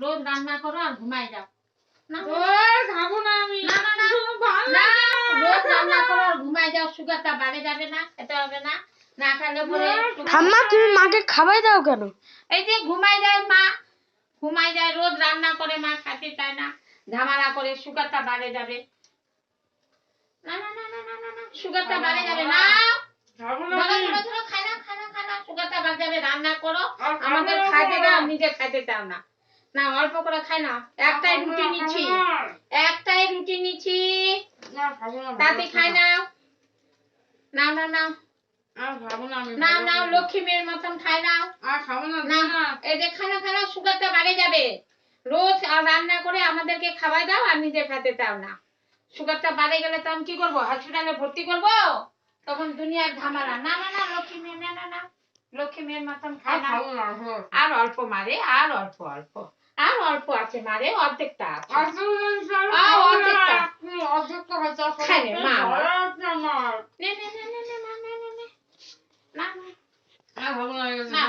রোজ রান্না করো আর ঘুমাই যাও। না খাবো না আমি। না না না না, রোজ রান্না করো আর ঘুমাই যাও, সুগারটা বাড়ে যাবে না, খেতে হবে না, না খেলে পরে। ঠাম্মা তুমি মাকে খাওয়াই দাও কেন? এই যে ঘুমাই যায় মা, ঘুমাই যায়, রোজ রান্না করে মা, খেতে চায় না, ঝামেলা করে, সুগারটা বাড়ে যাবে। না না না না না না না, সুগারটা বাড়ে যাবে না। খাবো না ধরো আমি। ধরো ধরো, খাই না খাই না খাই না, সুগারটা বাড়ে যাবে। রান্না করো, আমাদের খাইতে দাও, নিজে খাইতে চাও না। না অল্প করে খাই না, একটাই রুটি নিচ্ছি, একটাই রুটি নিচ্ছি, না খাবো না। তাতে খাই না। না না না আর খাবো না আমি। না না, লক্ষ্মী মেয়ের মতন খাই নাও। আর খাবো না। না এই যে খানা খানা, সুগারটা বাড়ে যাবে। রোজ আর রান্না করে আমাদেরকে খাওয়াই দাও আর নিজে খেতে চাও না। সুগারটা বাড়ে গেলে তো আমি কি করবো, হসপিটালে ভর্তি করবো, তখন দুনিয়ার ঝামেলা। না না না লক্ষ্মী মেয়ে, না না না, লক্ষ্মী মেয়ের মতন খাই না। খাবো না। আর অল্প মারে, আর অল্প অল্প, আর অল্প আছে মারে, অর্ধেকটা আছে। অর্ধেকটা অর্ধেকটা হয়তো খাই নে, মা আমার। নে নে নে নে নে, মা নে নে নে, না না আর খাবো না। না,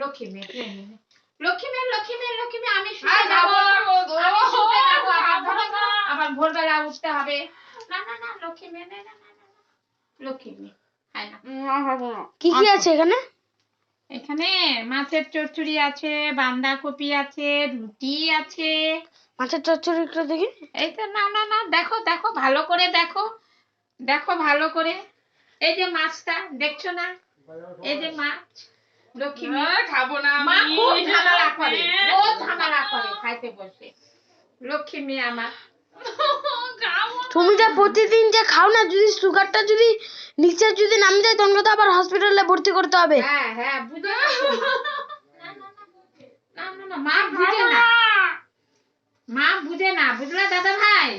লক্ষ্মী মেয়ে, নে নে নে। লক্ষ্মী মেয়ে, লক্ষ্মী মেয়ে, লক্ষ্মী মেয়ে, আমি শুতে যাবো, আমি শুতে যাবো, আবার ভোরবেলা উঠতে হবে। না না না লক্ষ্মী মেয়ে, না না না না, লক্ষ্মী মেয়ে খাই না। কি কি আছে এখানে? এখানে মাছের চচ্চড়ি আছে, বাঁধাকপি আছে, রুটি আছে। মাছের চচ্চড়ি একটু দেখি। এই তো, না না না, দেখো দেখো ভালো করে দেখো, দেখো ভালো করে। এই যে মাছটা দেখছো না, এই যে মাছ, লক্ষ্মী মেয়ে। খাবো না মা আমি। খুব ঝামেলা করে, রোজ ঝামেলা করে খাইতে বসে, লক্ষ্মী মেয়ে আমার। তুমি যে প্রতিদিন যে খাও না, যদি সুগারটা যদি নিচে যদি নামে যায় তখন তো আবার হসপিটালে ভর্তি করতে হবে। হ্যাঁ হ্যাঁ, বুঝে না তো মা। না না না, মা বুঝে না, মা বুঝে না, বুঝলা দাদা ভাই,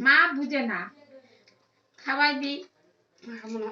মা বুঝে না। খাওয়াই দিই। খাবো না।